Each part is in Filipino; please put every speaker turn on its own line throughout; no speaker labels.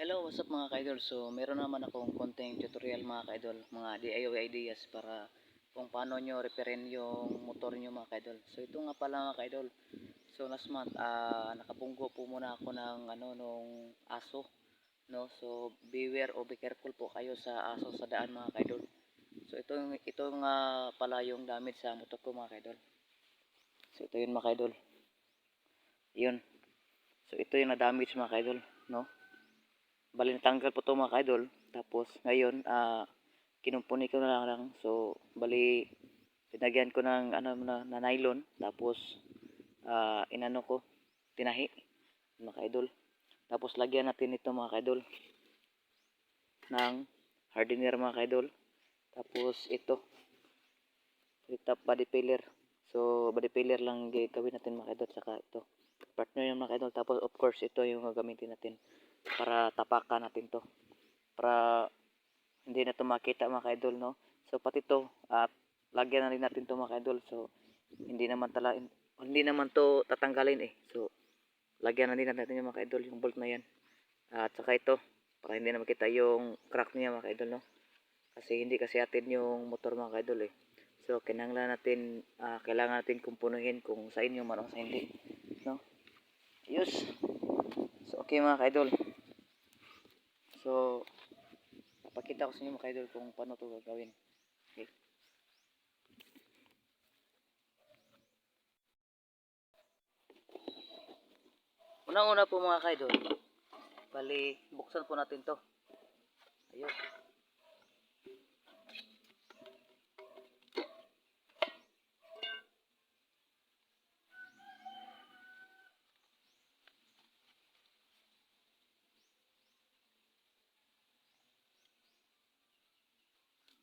Hello, what's up mga ka-idol? So, meron naman akong konting tutorial mga ka-idol, mga DIY ideas para kung paano nyo reparin yung motor nyo mga ka-idol. So, ito nga pala mga ka-idol. So, last month, nakapunggo po muna ako ng nung aso, no? So, beware o be careful po kayo sa aso sa daan mga ka-idol. So, ito nga pala yung damage sa motor ko mga ka-idol. So, ito yun mga ka-idol. Yun. So, ito yung na-damage mga ka-idol, no? Bali natanggal po to mga ka-idol. Tapos ngayon kinumpuni ko na lang. So bali pinagyan ko ng na nylon. Tapos inano ko tinahi mga ka-idol. Tapos lagyan natin ito mga ka-idol ng hardener mga ka-idol. Tapos ito top body filler. So body filler lang gagawin natin mga ka-idol. Saka ito partner yung mga ka-idol. Tapos of course ito yung gagamitin natin para tapakan natin to, para hindi na to makita mga ka-idol, no? So pati to lagyan na rin natin to mga ka-idol. So hindi naman to tatanggalin so lagyan na rin natin yung mga ka-idol, yung bolt na yan. At saka ito para hindi na makita yung crack niya mga ka-idol, no? Kasi hindi kasi atin yung motor mga ka-idol so kailangan natin kumpunuhin kung sa inyo man o sa hindi, no? Yes. So okay mga ka-idol. So, papakita ko sa inyo mga ka-idol kung paano ito gagawin. Okay. Unang-una po mga ka-idol, bali, buksan po natin to. Ayun.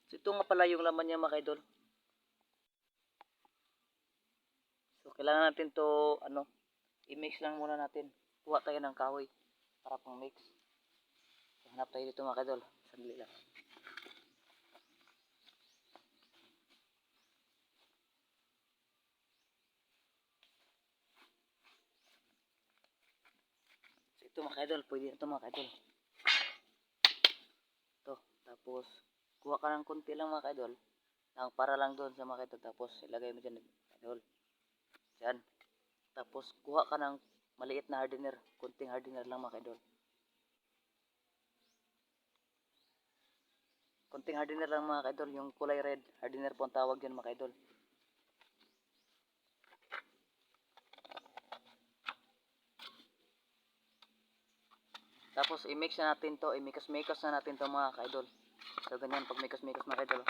So, ito nga pala yung laman niya mga ka-idol. So, kailangan natin to, i-mix lang muna natin. Kuha tayo ng kahoy para pang mix. So, hanap tayo dito mga ka-idol. Sandali lang. So, ito mga ka-idol, pwede na ito mga ka-idol. Ito, tapos, kuha ka ng konti lang mga ka-idol. Para lang doon sa mga ka-idol. Tapos, ilagay mo dyan ka-idol. Dyan. Tapos, kuha ka ng maliit na hardener. Kunting hardener lang mga ka-idol. Kunting hardener lang mga ka-idol. Yung kulay red. Hardener po ang tawag dyan mga ka-idol. Tapos, i-mix na natin to. I-mix na natin to mga ka-idol. So, ganyan. Pag mix mga ka-idol.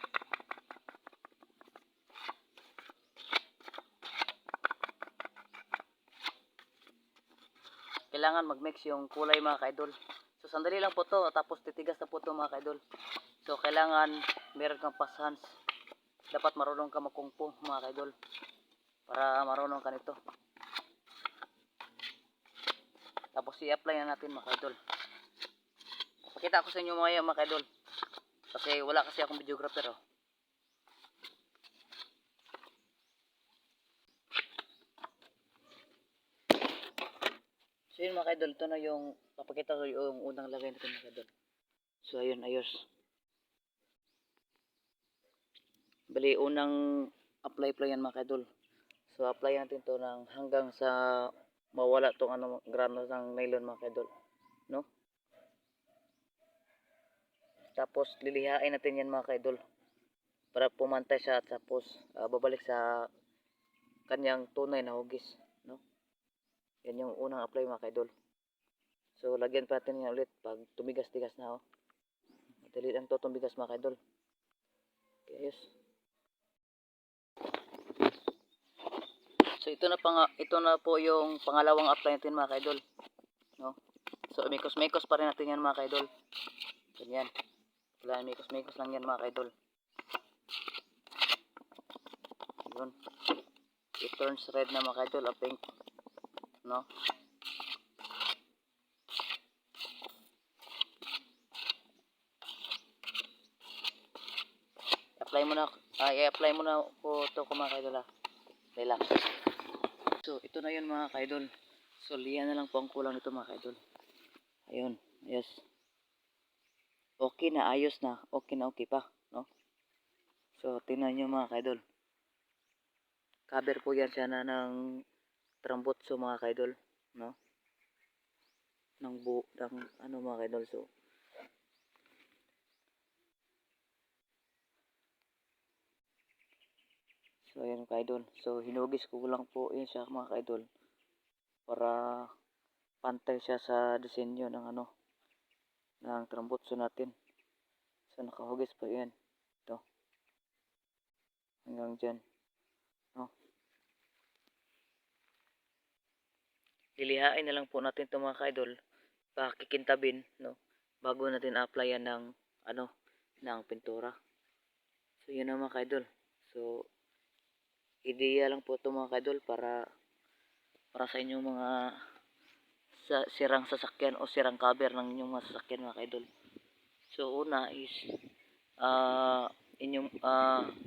Kailangan mag-mix yung kulay mga ka-idol. So sandali lang po to, tapos titigas na po to mga ka-idol. So kailangan meron kang fast hands. Dapat marunong ka magkungpo mga ka-idol para marunong ka nito. Tapos i-apply na natin mga ka-idol. Pakita ko sa inyo mga ka-idol. Kasi wala kasi akong videographer So yun mga ka-idol, ito na yung papakita ko yung unang lagay natin mga ka-idol. So ayun, ayos. Bali unang apply yan mga ka-idol. So apply natin to ng hanggang sa mawala tong granos ng nylon mga ka-idol, no? Tapos lilihain natin yan mga ka-idol para pumantay siya at tapos babalik sa kanyang tunay na hugis, no? Yan yung unang apply mga ka-idol. So lagyan pa natin yan ulit pag tumigas-tigas na madali lang to tumigas mga ka-idol. Okay, yes. So ito na po yung pangalawang apply natin mga ka-idol, no? So mikos-mikos pa rin natin yan mga ka-idol. Ganyan. Kailangan mikos-mikos lang yan mga ka-idol. Yun. It turns red na mga ka-idol, pink, no? I-apply mo na po ito ko mga ka-idol relax. So ito na yun mga ka-idol. So liyan na lang po ang kulang nito mga ka-idol. Ayun, yes. okay na, ayos na, okay pa, no? So tingnan nyo mga kaidol, cover po yan siya na ng trambutso mga kaidol, no? Ng ng ano mga kaidol. So ayan kaidol, so hinugis ko lang po yun siya mga kaidol para pantay siya sa disenyo ng ano, ng trambutso natin. So nakahugis pa yan, ito hanggang dyan, no? Lilihain na lang po natin ito mga kaidol, pakikintabin, no, bago natin applyan ng ano, ng pintura. So yun na mga kaidol. So ideya lang po ito mga kaidol para sa inyong mga sirang sasakyan o sirang cover ng inyong mga sasakyan mga kaidol. So una is inyong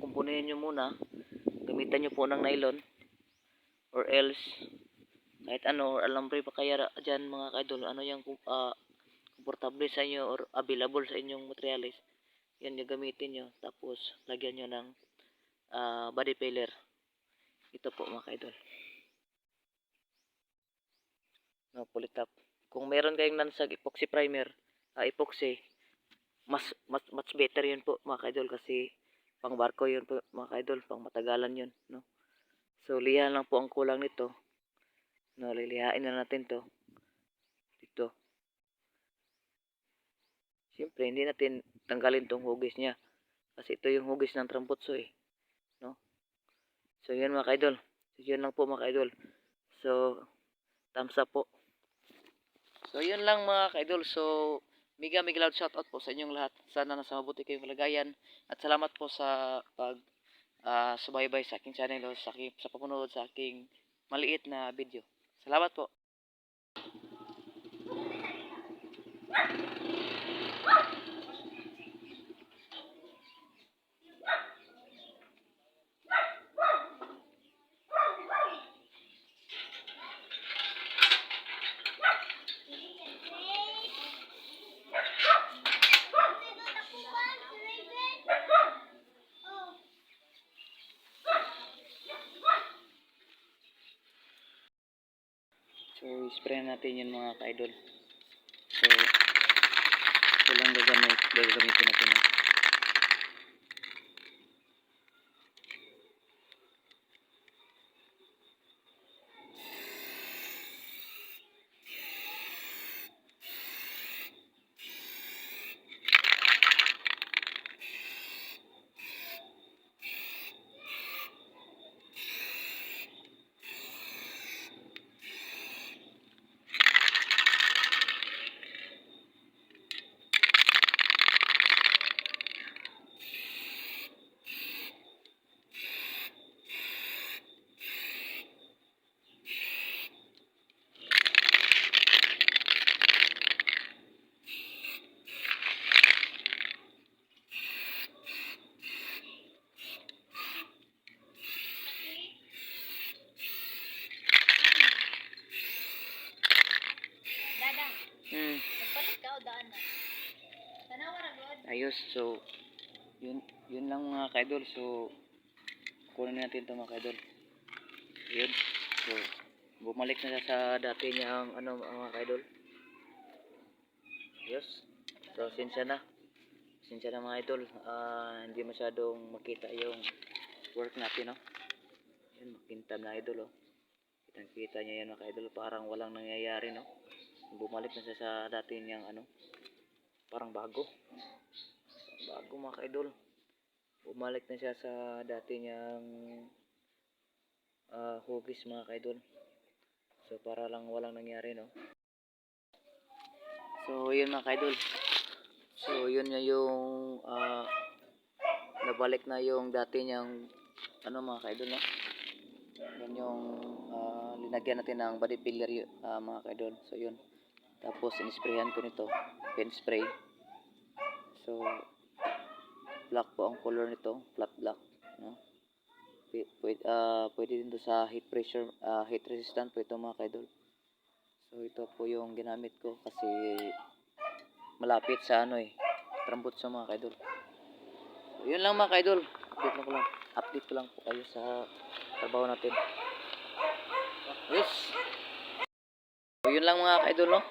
kumpunin nyo muna, gamitan nyo po ng nylon or else kahit ano, or alambre pa kaya dyan mga kaidol, ano yung komportable sa inyo or available sa inyong materials, yan yung gamitin nyo. Tapos lagyan nyo ng body filler. Ito po mga kaidol, no, pulitap. Kung meron kayong nansag epoxy primer, epoxy, much better yun po mga kaidol, kasi pang barko yun po mga kaidol, pang matagalan yun, no? So lihan lang po ang kulang nito, no, lilihain na natin to dito. Siyempre hindi natin tanggalin tong hugis niya kasi ito yung hugis ng tramputso eh, no? So yun mga kaidol, so yun lang po mga kaidol. So thumbs up po. So yun lang mga kaidol. So mega loud shoutout po sa inyong lahat. Sana nasa mabuti kayong kalagayan. At salamat po sa pag subaybay sa aking channel o sa papunod sa aking maliit na video. Salamat po. So spray natin yun mga kaidol. So ito lang gagamitin natin. Ayos, so yun lang mga kaidol. So kunin natin ito mga kaidol. Yun, so bumalik na siya sa dati niyang ano mga kaidol. Yes, so sinsya na mga idol, hindi masyadong makita yung work natin, no? Yan, makintab na idol, oh. Kita niya yan mga idol, parang walang nangyayari, no? Bumalik na siya sa dati niyang ano, parang bago mga idol. Bumalik na siya sa dati niyang hugis mga idol. So para lang walang nangyari, no? So yun mga idol. So yun na yung nabalik na yung dati niyang ano mga kaidol, no? Yun yung linagyan natin ng body filler mga kaidol. So yun, tapos in-sprayan ko nito, paint spray. So black po ang color nito, flat black, no? Pwede din to sa heat pressure, heat resistant po ito mga kaidol. So ito po yung ginamit ko kasi malapit sa ano trambot sa mga kaidol. So, yun lang mga kaidol. Update ko lang po kayo sa trabaho natin. Yes. So, yun lang mga kaidol, no?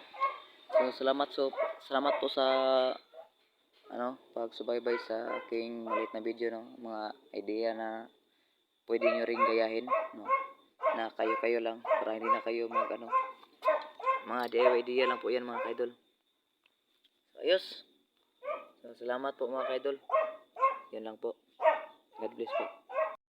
So, salamat po sa pagsubaybay sa aking maliit na video, no? Mga idea na pwede nyo ring gayahin, no? Na kayo lang para hindi na kayo mga DIY idea lang po yan mga kaidol. So, ayos. So, salamat po mga kaidol. Yan lang po. God bless po.